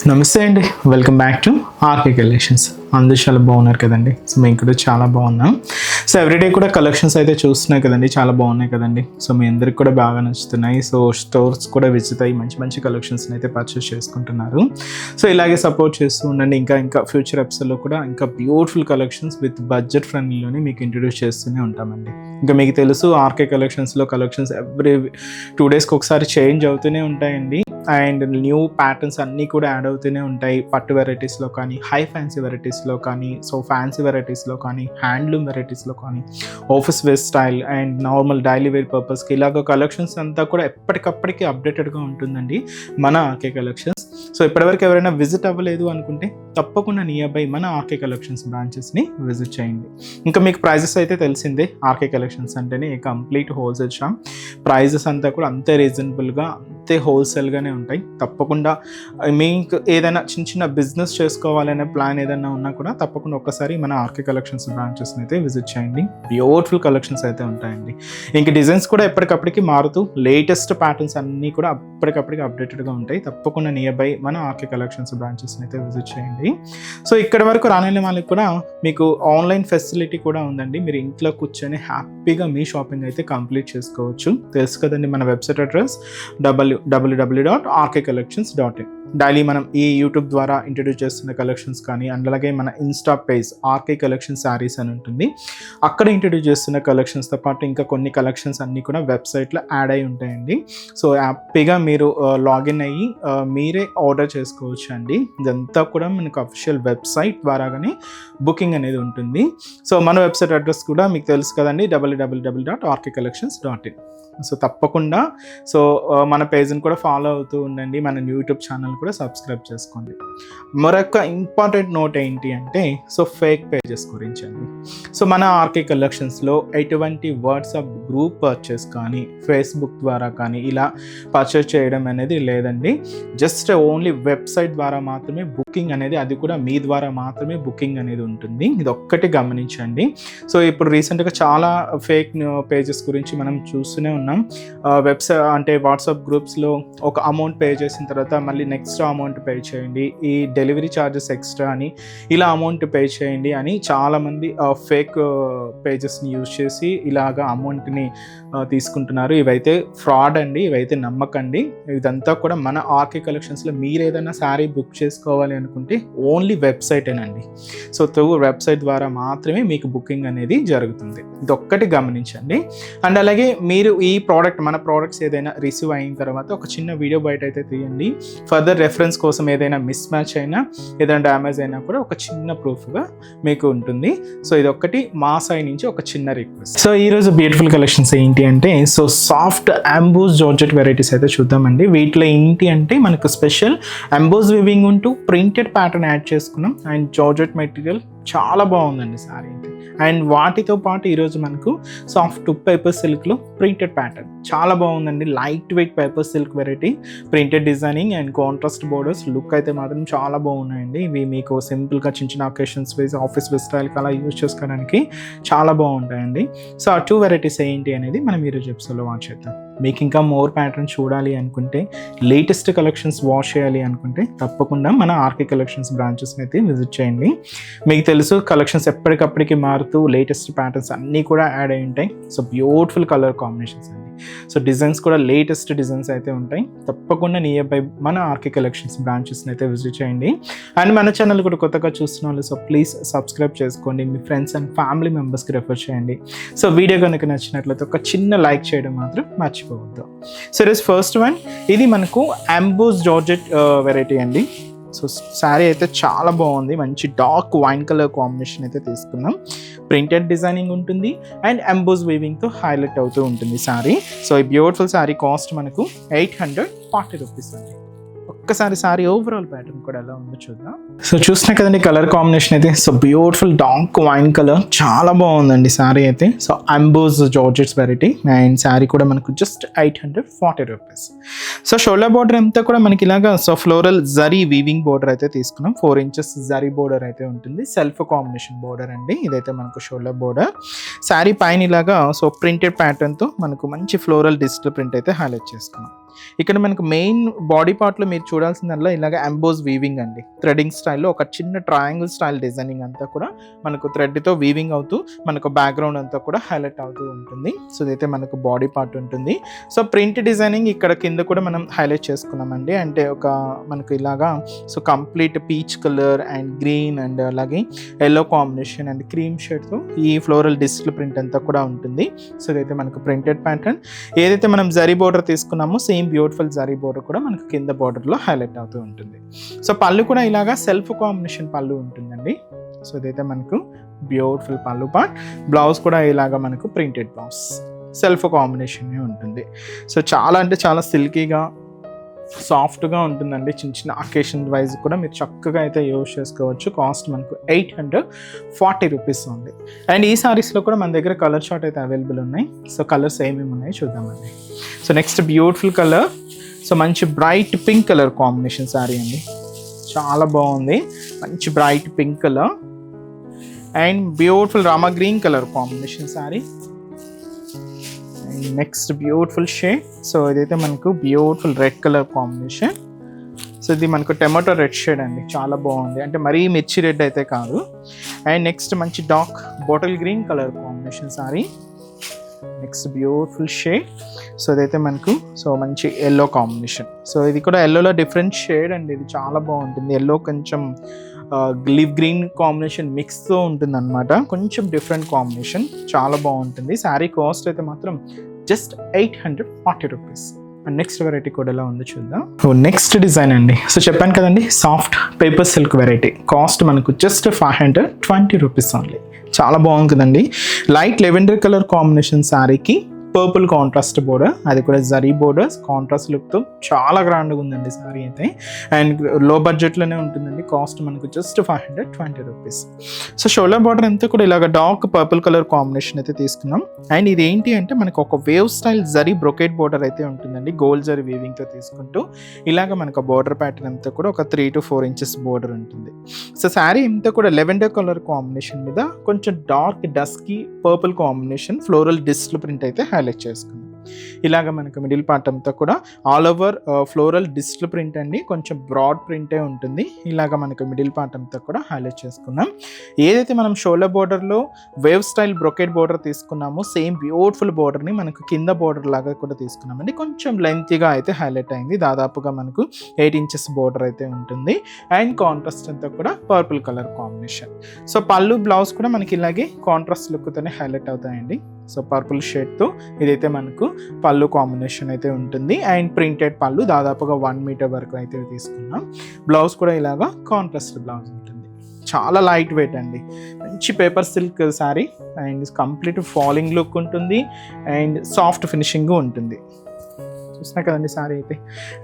నమస్తే అండి, welcome back to RK collections. అందరూ చాలా బాగున్నారు కదండి. సో మేము కూడా చాలా బాగున్నాం. సో ఎవ్రీడే కూడా కలెక్షన్స్ అయితే చూస్తున్నాయి కదండి, చాలా బాగున్నాయి కదండి. సో మీ అందరికి కూడా బాగా నచ్చుతున్నాయి. సో స్టోర్స్ కూడా విజిట్ అయ్యి మంచి మంచి కలెక్షన్స్ని అయితే పర్చేస్ చేసుకుంటున్నారు. సో ఇలాగే సపోర్ట్ చేస్తూ ఉండండి. ఇంకా ఫ్యూచర్ ఎపిసోడ్లో కూడా ఇంకా బ్యూటిఫుల్ కలెక్షన్స్ విత్ బడ్జెట్ ఫ్రెండ్లీలోనే మీకు ఇంట్రడ్యూస్ చేస్తూనే ఉంటామండి. ఇంకా మీకు తెలుసు ఆర్కే కలెక్షన్స్లో కలెక్షన్స్ ఎవ్రీ 2 daysకి ఒకసారి చేంజ్ అవుతూనే ఉంటాయండి. అండ్ న్యూ ప్యాటర్న్స్ అన్నీ కూడా యాడ్ అవుతూనే ఉంటాయి. పట్టు వెరైటీస్లో కానీ, హై ఫ్యాన్సీ వెరైటీస్లో కానీ, సో ఫ్యాన్సీ వెరైటీస్లో కానీ, హ్యాండ్లూమ్ వెరైటీస్లో కానీ, office wear style and normal daily wear పర్పస్కి ఇలాగ కలెక్షన్స్ అంతా కూడా ఎప్పటికప్పటికి అప్డేటెడ్గా ఉంటుందండి మన ఆర్కే కలెక్షన్స్. సో ఇప్పటివరకు ఎవరైనా విజిట్ అవ్వలేదు అనుకుంటే తప్పకుండా నియర్ బై మన ఆర్కే కలెక్షన్స్ బ్రాంచెస్ని విజిట్ చేయండి. ఇంకా మీకు ప్రైజెస్ అయితే తెలిసిందే. ఆర్కే కలెక్షన్స్ అంటేనే కంప్లీట్ హోల్సేల్ షాప్. ప్రైజెస్ అంతా కూడా అంతే రీజనబుల్గా, అంతే హోల్సేల్గానే ఉంటాయి. తప్పకుండా మీకు ఏదైనా చిన్న బిజినెస్ చేసుకోవాలనే ప్లాన్ ఏదైనా ఉన్నా కూడా తప్పకుండా ఒక్కసారి మన ఆర్కే కలెక్షన్స్ బ్రాంచెస్ని అయితే విజిట్ చేయండి. బ్యూటిఫుల్ కలెక్షన్స్ అయితే ఉంటాయండి. ఇంక డిజైన్స్ కూడా ఎప్పటికప్పటికి మారుతూ లేటెస్ట్ ప్యాటర్న్స్ అన్నీ కూడా ఎప్పటికప్పటికి అప్డేటెడ్గా ఉంటాయి. తప్పకుండా నియర్ బై మన ఆర్కే కలెక్షన్స్ బ్రాంచెస్ని అయితే విజిట్ చేయండి. సో ఇక్కడ వరకు రాని వాళ్ళకి కూడా మీకు ఆన్లైన్ ఫెసిలిటీ కూడా ఉందండి. మీరు ఇంట్లో కూర్చొని హ్యాపీగా మీ షాపింగ్ అయితే కంప్లీట్ చేసుకోవచ్చు. తెలుసు కదండి మన వెబ్సైట్ అడ్రస్ www.rkcollections.in. డైలీ మనం ఈ యూట్యూబ్ ద్వారా ఇంట్రడ్యూస్ చేస్తున్న కలెక్షన్స్ కానీ, అండ్ అలాగే మన Insta page RK collection sarees అని ఉంటుంది, అక్కడ ఇంట్రడ్యూస్ చేస్తున్న కలెక్షన్స్తో పాటు ఇంకా కొన్ని కలెక్షన్స్ అన్నీ కూడా వెబ్సైట్లో యాడ్ అయి ఉంటాయండి. సో హ్యాపీగా మీరు లాగిన్ అయ్యి మీరే ఆర్డర్ చేసుకోవచ్చు అండి. ఇదంతా కూడా మనకు అఫీషియల్ వెబ్సైట్ ద్వారాగానే బుకింగ్ అనేది ఉంటుంది. సో మన వెబ్సైట్ అడ్రస్ కూడా మీకు తెలుసు కదండి, www.rkcollections.in. సో తప్పకుండా మన పేజ్ని కూడా ఫాలో అవుతూ ఉండండి. మన యూట్యూబ్ ఛానల్ కూడా సబ్స్క్రైబ్ చేసుకోండి. మరొక ఇంపార్టెంట్ నోట్ ఏంటి అంటే ఫేక్ పేజెస్ గురించి అండి. సో మన ఆర్కే కలెక్షన్స్లో ఎటువంటి వాట్సాప్ గ్రూప్ పర్చేస్ కానీ, ఫేస్బుక్ ద్వారా కానీ ఇలా పర్చేస్ చేయడం అనేది లేదండి. జస్ట్ ఓన్లీ వెబ్సైట్ ద్వారా మాత్రమే బుకింగ్ అనేది, అది కూడా మీ ద్వారా మాత్రమే బుకింగ్ అనేది ఉంటుంది. ఇది ఒక్కటి గమనించండి. సో ఇప్పుడు రీసెంట్గా చాలా ఫేక్ పేజెస్ గురించి మనం చూస్తూనే ఉన్నాం. వెబ్సైట్ అంటే వాట్సాప్ గ్రూప్స్లో ఒక అమౌంట్ పే చేసిన తర్వాత మళ్ళీ నెక్స్ట్ అమౌంట్ పే చేయండి, ఈ డెలివరీ ఛార్జెస్ ఎక్స్ట్రా అని, ఇలా అమౌంట్ పే చేయండి అని చాలామంది ఫేక్ పేజెస్ని యూజ్ చేసి ఇలాగా అమౌంట్ని తీసుకుంటున్నారు. ఇవైతే ఫ్రాడ్ అండి, ఇవైతే నమ్మకండి. ఇదంతా కూడా మన ఆర్కే కలెక్షన్స్లో మీరు ఏదైనా శారీ బుక్ చేసుకోవాలి అనుకుంటే ఓన్లీ వెబ్సైటేనండి. సో త్రూ వెబ్సైట్ ద్వారా మాత్రమే మీకు బుకింగ్ అనేది జరుగుతుంది. ఇది ఒక్కటి గమనించండి. అండ్ అలాగే మీరు ఈ మన ప్రోడక్ట్స్ ఏదైనా రిసీవ్ అయిన తర్వాత ఒక చిన్న వీడియో బయట అయితే తీయండి. ఫర్దర్ రెఫరెన్స్ కోసం ఏదైనా మిస్ మ్యాచ్ అయినా, ఏదైనా డ్యామేజ్ అయినా కూడా ఒక చిన్న ప్రూఫ్గా మీకు ఉంటుంది. సో ఇది ఒక్కటి మా సైడ్ నుంచి ఒక చిన్న రిక్వెస్ట్. సో ఈరోజు బ్యూటిఫుల్ కలెక్షన్స్ ఏంటి అంటే సాఫ్ట్ అంబోస్ జార్జెట్ వెరైటీస్ అయితే చూద్దామండి. వీటిలో ఏంటి అంటే మనకు స్పెషల్ అంబోస్ వివింగ్ ఉంటూ ప్రింటెడ్ ప్యాటర్న్ యాడ్ చేసుకున్నాం. అండ్ జార్జెట్ మెటీరియల్ చాలా బాగుందండి సారీ అయితే. అండ్ వాటితో పాటు ఈరోజు మనకు సాఫ్ట్ పేపర్ సిల్క్లో ప్రింటెడ్ ప్యాటర్న్ చాలా బాగుందండి. Light weight paper silk variety, printed designing and contrast borders. Look అయితే మాత్రం చాలా బాగున్నాయండి. ఇవి మీకు సింపుల్గా చిన్న అకేషన్స్ వైజ్, ఆఫీస్ వేర్ స్టైల్కి అలా యూజ్ చేసుకోవడానికి చాలా బాగుంటాయండి. సో ఆ 2 వెరైటీస్ ఏంటి అనేది మనం ఈరోజు ఎపిసోడ్లో వాచ్ చేద్దాం. మీకు ఇంకా మోర్ ప్యాటర్న్ చూడాలి అనుకుంటే, లేటెస్ట్ కలెక్షన్స్ వాచ్ చేయాలి అనుకుంటే తప్పకుండా మన ఆర్కే కలెక్షన్స్ బ్రాంచెస్ని అయితే విజిట్ చేయండి. మీకు తెలుసు కలెక్షన్స్ ఎప్పటికప్పటికి మారుతూ లేటెస్ట్ ప్యాటర్న్స్ అన్నీ కూడా యాడ్ అయి ఉంటాయి. సో బ్యూటిఫుల్ కలర్ కాంబినేషన్స్ అండి. సో డిజైన్స్ కూడా లేటెస్ట్ డిజైన్స్ అయితే ఉంటాయి. తప్పకుండా నియర్ బై మన ఆర్కే కలెక్షన్స్ బ్రాంచెస్ని అయితే విజిట్ చేయండి. అండ్ మన ఛానల్ కూడా కొత్తగా చూస్తున్న వాళ్ళు ప్లీజ్ సబ్స్క్రైబ్ చేసుకోండి. మీ ఫ్రెండ్స్ అండ్ ఫ్యామిలీ మెంబర్స్కి రెఫర్ చేయండి. సో వీడియో కనుక నచ్చినట్లయితే ఒక చిన్న లైక్ చేయడం మాత్రం మర్చిపోవద్దు. సో ఈరోజు ఫస్ట్ వన్, ఇది మనకు అంబోస్ జార్జెట్ వెరైటీ అండి. సో శారీ అయితే చాలా బాగుంది. మంచి డార్క్ వైన్ కలర్ కాంబినేషన్ అయితే తీసుకున్నాం. ప్రింటెడ్ డిజైనింగ్ ఉంటుంది అండ్ ఎంబోస్ వీవింగ్తో హైలైట్ అవుతూ ఉంటుంది శారీ. సో ఈ బ్యూటిఫుల్ శారీ కాస్ట్ మనకు 840 రూపీస్ అండి. ఒక్కసారి శారీ ఓవరాల్ ప్యాటర్న్ కూడా ఎలా ఉందో చూద్దాం. సో చూసినా కదండి కలర్ కాంబినేషన్ అయితే. So beautiful dark wine colour చాలా బాగుందండి శారీ అయితే. So emboss georgettes variety and sari కూడా మనకు just 840 rupees. So shoulder border అంతా కూడా మనకి ఇలాగా ఫ్లోరల్ జరీ వీవింగ్ బోర్డర్ అయితే తీసుకున్నాం. 4 inches జరీ బోర్డర్ అయితే ఉంటుంది. సెల్ఫ్ కాంబినేషన్ బోర్డర్ అండి. ఇదైతే మనకు షోల్డర్ బోర్డర్. శారీ పైన ఇలాగా ప్రింటెడ్ ప్యాటర్న్తో మనకు మంచి ఫ్లోరల్ డిజిటల్ ప్రింట్ అయితే హైలైట్ చేసుకున్నాం. ఇక్కడ మనకు మెయిన్ బాడీ పార్ట్లో మీరు చూడాల్సిందల్లా ఇలాగ ఎంబోస్ వీవింగ్ అండి, థ్రెడింగ్ స్టైల్లో ఒక చిన్న ట్రయాంగిల్ స్టైల్ డిజైనింగ్ అంతా కూడా మనకు థ్రెడ్తో వీవింగ్ అవుతూ మనకు బ్యాక్గ్రౌండ్ అంతా కూడా హైలైట్ అవుతూ ఉంటుంది. సో ఇదైతే మనకు బాడీ పార్ట్ ఉంటుంది. సో ప్రింట్ డిజైనింగ్ ఇక్కడ కింద కూడా మనం హైలైట్ చేసుకున్నామండి. అంటే ఒక మనకు ఇలాగా so complete peach colour and green and అలాగే ఎల్లో కాంబినేషన్ అండ్ క్రీమ్ షేడ్తో ఈ ఫ్లోరల్ డిజిటల్ ప్రింట్ అంతా కూడా ఉంటుంది. సో ఇదైతే మనకు ప్రింటెడ్ ప్యాటర్న్. ఏదైతే మనం జరీ బోర్డర్ తీసుకున్నామో సేమ్ బ్యూటిఫుల్ జరీ బోర్డర్ కూడా మనకు కింద బోర్డర్లో హైలైట్ అవుతూ ఉంటుంది. సో పళ్ళు కూడా ఇలాగా సెల్ఫ్ కాంబినేషన్ పళ్ళు ఉంటుందండి. సో ఇదైతే మనకు బ్యూటిఫుల్ పళ్ళు పార్ట్. బ్లౌజ్ కూడా ఇలాగా మనకు ప్రింటెడ్ బ్లౌజ్ సెల్ఫ్ కాంబినేషన్ ఉంటుంది. సో చాలా అంటే చాలా సిల్కీగా సాఫ్ట్గా ఉంటుందండి. చిన్న చిన్న అకేషన్ వైజ్ కూడా మీరు చక్కగా అయితే యూజ్ చేసుకోవచ్చు. కాస్ట్ మనకు 840 రూపీస్ ఉంది. అండ్ ఈ సారీస్లో కూడా మన దగ్గర కలర్ షార్ట్ అయితే అవైలబుల్ ఉన్నాయి. సో కలర్స్ ఏమేమి ఉన్నాయో చూద్దామండి. So next beautiful colour, so మంచి bright pink colour combination sari అండి. చాలా బాగుంది, మంచి bright pink colour and beautiful rama green colour combination sari. Next beautiful shade, so ఇదైతే మనకు beautiful red colour combination. So ఇది మనకు టమాటో రెడ్ షేడ్ అండి, చాలా బాగుంది. అంటే మరీ మిర్చి రెడ్ అయితే కాదు. అండ్ నెక్స్ట్ మంచి dark bottle green colour combination sorry. Next beautiful shade, so ఇదైతే మనకు సో మంచి ఎల్లో కాంబినేషన్. సో ఇది కూడా ఎల్లోలో డిఫరెంట్ షేడ్ అండి, ఇది చాలా బాగుంటుంది. ఎల్లో కొంచెం లివ్ గ్రీన్ కాంబినేషన్ మిక్స్తో ఉంటుంది అనమాట, కొంచెం డిఫరెంట్ కాంబినేషన్, చాలా బాగుంటుంది. శారీ కాస్ట్ అయితే మాత్రం just 840 rupees. And next variety కూడా ఎలా ఉందో చూద్దాం. సో నెక్స్ట్ డిజైన్ అండి, సో చెప్పాను కదండి soft paper silk variety. Cost మనకు జస్ట్ 520 రూపీస్ ఓన్లీ. చాలా బాగుంటుందండి. లైట్ లెవెండర్ కలర్ కాంబినేషన్ శారీకి పర్పుల్ కాంట్రాస్ట్ బోర్డర్, అది కూడా జరీ బోర్డర్స్ కాంట్రాస్ట్ లుక్తో చాలా గ్రాండ్గా ఉందండి శారీ అయితే. అండ్ లో బడ్జెట్లోనే ఉంటుందండి. కాస్ట్ మనకు just 520 rupees. So shoulder border అంతా కూడా ఇలాగ డార్క్ పర్పుల్ కలర్ కాంబినేషన్ అయితే తీసుకున్నాం. అండ్ ఇది ఏంటి అంటే మనకు ఒక wave style zari brocade border అయితే ఉంటుందండి, గోల్డ్ జరీ వీవింగ్తో తీసుకుంటూ ఇలాగ మనకు బోర్డర్ ప్యాటర్న్ అంతా కూడా ఒక 3 to 4 ఇంచెస్ బోర్డర్ ఉంటుంది. సో శారీ అంతా కూడా లెవెండర్ కలర్ కాంబినేషన్ మీద కొంచెం dark dusky purple combination floral digital print అయితే హైలైట్ చేసుకున్నాం. ఇలాగ మనకు మిడిల్ పార్ట్ అంతా కూడా all over floral digital print అండి, కొంచెం బ్రాడ్ ప్రింటే ఉంటుంది. ఇలాగ మనకు మిడిల్ పార్ట్ అంతా కూడా హైలైట్ చేసుకున్నాం. ఏదైతే మనం షోల్డర్ బోర్డర్లో వేవ్ స్టైల్ బ్రొకెట్ బోర్డర్ తీసుకున్నామో సేమ్ బ్యూటిఫుల్ బోర్డర్ని మనకు కింద బోర్డర్ లాగా కూడా తీసుకున్నామండి. కొంచెం లెంతీగా అయితే హైలైట్ అయింది, దాదాపుగా మనకు 8 ఇంచెస్ బోర్డర్ అయితే ఉంటుంది. అండ్ కాంట్రాస్ట్ అంతా కూడా పర్పుల్ కలర్ కాంబినేషన్. సో పళ్ళు బ్లౌజ్ కూడా మనకి ఇలాగే కాంట్రాస్ట్ లుక్తోనే హైలైట్ అవుతాయండి. సో పర్పుల్ షేడ్తో ఇదైతే మనకు పళ్ళు కాంబినేషన్ అయితే ఉంటుంది. అండ్ ప్రింటెడ్ పళ్ళు దాదాపుగా 1 మీటర్ వరకు అయితే తీసుకున్నాం. బ్లౌజ్ కూడా ఇలాగా కాంట్రాస్ట్ బ్లౌజ్ ఉంటుంది. చాలా లైట్ వెయిట్ అండి, మంచి paper silk sari and complete falling look ఉంటుంది అండ్ సాఫ్ట్ ఫినిషింగ్ ఉంటుంది. చూసినా కదండి శారీ అయితే.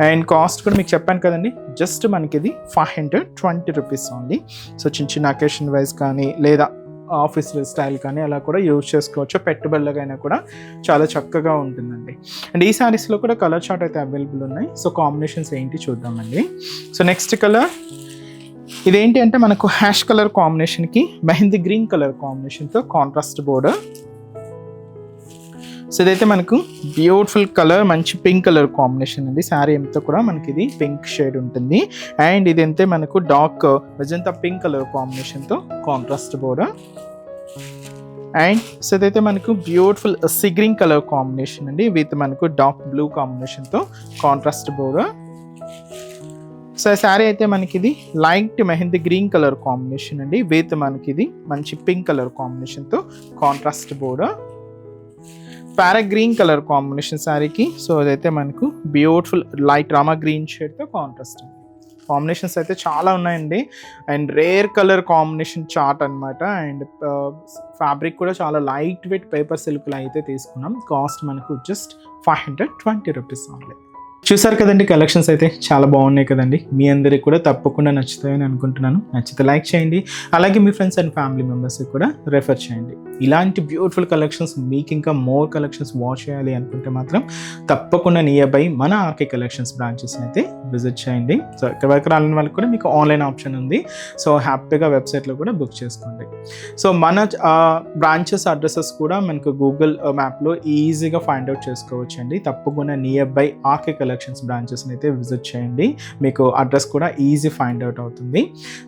అండ్ కాస్ట్ కూడా మీకు చెప్పాను కదండి, జస్ట్ మనకి ఇది 520 రూపీస్ ఓన్లీ. సో చిన్న చిన్న అకేషన్ వైజ్ కానీ లేదా ఆఫీస్ స్టైల్ కానీ అలా కూడా యూజ్ చేసుకోవచ్చు. పెట్టుబడులకైనా కూడా చాలా చక్కగా ఉంటుందండి. అండ్ ఈ శారీస్లో కూడా కలర్ చార్ట్ అయితే అవైలబుల్ ఉన్నాయి. సో కాంబినేషన్స్ ఏంటి చూద్దామండి. సో నెక్స్ట్ కలర్ ఇదేంటి అంటే మనకు హ్యాష్ కలర్ కాంబినేషన్కి మెహందీ గ్రీన్ కలర్ కాంబినేషన్తో కాంట్రాస్ట్ బోర్డర్. సో ఇదైతే మనకు బ్యూటిఫుల్ కలర్, మంచి పింక్ కలర్ కాంబినేషన్ అండి. శారీ అంతా కూడా మనకి ఇది పింక్ షేడ్ ఉంటుంది. అండ్ ఇది అంతే మనకు డార్క్ మెజంతా పింక్ కలర్ కాంబినేషన్తో కాంట్రాస్ట్ బోర్డర్. అండ్ సో ఇదైతే మనకు beautiful sea green colour combination అండి విత్ మనకు డార్క్ బ్లూ కాంబినేషన్తో కాంట్రాస్ట్ బోర్డర్. సో శారీ అయితే మనకి ఇది light mehndi green colour combination అండి విత్ మనకి ఇది మంచి పింక్ కలర్ కాంబినేషన్తో contrast border. Parrot green colour combination శారీకి. సో అదైతే మనకు బ్యూటిఫుల్ లైట్ రామా గ్రీన్ షేడ్తో కాంట్రాస్ట్. కాంబినేషన్స్ అయితే చాలా ఉన్నాయండి. And rare colour combination chart అనమాట. అండ్ ఫ్యాబ్రిక్ కూడా చాలా లైట్ వెయిట్ పేపర్ సిల్క్లో అయితే తీసుకున్నాం. కాస్ట్ మనకు జస్ట్ 520 రూపీస్ ఓన్లీ. చూసారు కదండి, కలెక్షన్స్ అయితే చాలా బాగున్నాయి కదండి. మీ అందరికి కూడా తప్పకుండా నచ్చుతాయని అనుకుంటున్నాను. నచ్చితే లైక్ చేయండి, అలాగే మీ ఫ్రెండ్స్ అండ్ ఫ్యామిలీ మెంబర్స్కి కూడా రెఫర్ చేయండి. ఇలాంటి బ్యూటిఫుల్ కలెక్షన్స్ మీకు ఇంకా మోర్ కలెక్షన్స్ వాచ్ చేయాలి అనుకుంటే మాత్రం తప్పకుండా నియర్ బై మన ఆర్కే కలెక్షన్స్ బ్రాంచెస్ని అయితే విజిట్ చేయండి. సో ఇక్కడ వరకు రాని వాళ్ళకి కూడా మీకు ఆన్లైన్ ఆప్షన్ ఉంది. సో హ్యాపీగా వెబ్సైట్లో కూడా బుక్ చేసుకోండి. సో మన బ్రాంచెస్ అడ్రసెస్ కూడా మనకు గూగుల్ మ్యాప్లో ఈజీగా ఫైండ్ అవుట్ చేసుకోవచ్చు అండి. తప్పకుండా నియర్ బై ఆర్కే కలెక్షన్స్ బ్రాంచెస్ని అయితే విజిట్ చేయండి. మీకు అడ్రస్ కూడా ఈజీ ఫైండ్ అవుట్ అవుతుంది.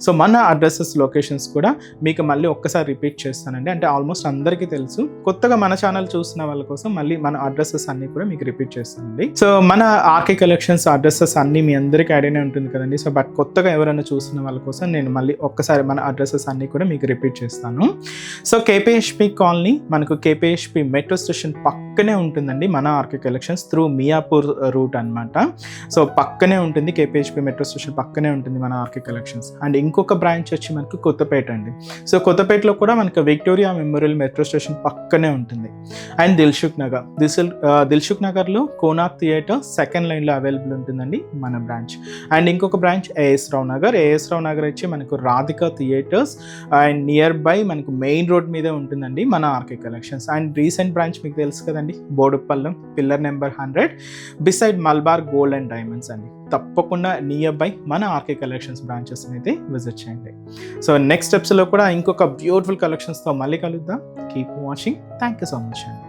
సో మన అడ్రసెస్ లొకేషన్స్ కూడా మీకు మళ్ళీ ఒక్కసారి రిపీట్ చేస్తానండి. అంటే ఆల్మోస్ట్ అందరికీ తెలుసు, కొత్తగా మన ఛానల్ చూసిన వాళ్ళ కోసం మళ్ళీ మన అడ్రసెస్ అన్నీ కూడా మీకు రిపీట్ చేస్తానండి. సో మన ఆర్కే కలెక్షన్స్ అడ్రసెస్ అన్నీ మీ అందరికీ ఐడియానే ఉంటుంది కదండి. సో బట్ కొత్తగా ఎవరైనా చూసిన వాళ్ళ కోసం నేను మళ్ళీ ఒక్కసారి మన అడ్రసెస్ అన్నీ కూడా మీకు రిపీట్ చేస్తాను. సో కేపీహెచ్పి కాలనీ మనకు కేపీహెచ్పి మెట్రో స్టేషన్ పక్కనే ఉంటుందండి మన RK collections through Miyapur route అనమాట. సో పక్కనే ఉంటుంది, కేపీహెచ్పి మెట్రో స్టేషన్ పక్కనే ఉంటుంది మన ఆర్కే కలెక్షన్స్. అండ్ ఇంకొక బ్రాంచ్ వచ్చి మనకు కొత్తపేట అండి. సో కొత్తపేటలో కూడా మనకు విక్టోరియా మెమోరియల్ మెట్రో స్టేషన్ పక్కనే ఉంటుంది. అండ్ దిల్సుఖ్ నగర్లో కోనార్క్ థియేటర్ సెకండ్ లైన్లో అవైలబుల్ ఉంటుందండి మన బ్రాంచ్. అండ్ ఇంకొక బ్రాంచ్ ఏఎస్ రావు నగర్ వచ్చి మనకు Radhika theatres and near by మనకు మెయిన్ రోడ్ మీదే ఉంటుందండి మన RK collections. And recent branch మీకు తెలుసు కదండి, Boduppal pillar number 100 beside Malabar gold and diamonds అండి. తప్పకుండా నియర్ బై మన ఆర్కే కలెక్షన్స్ బ్రాంచెస్ అయితే విజిట్ చేయండి. సో నెక్స్ట్ స్టెప్స్లో కూడా ఇంకొక బ్యూటిఫుల్ కలెక్షన్స్తో మళ్ళీ కలుద్దాం. Keep watching. Thank you so much అండి.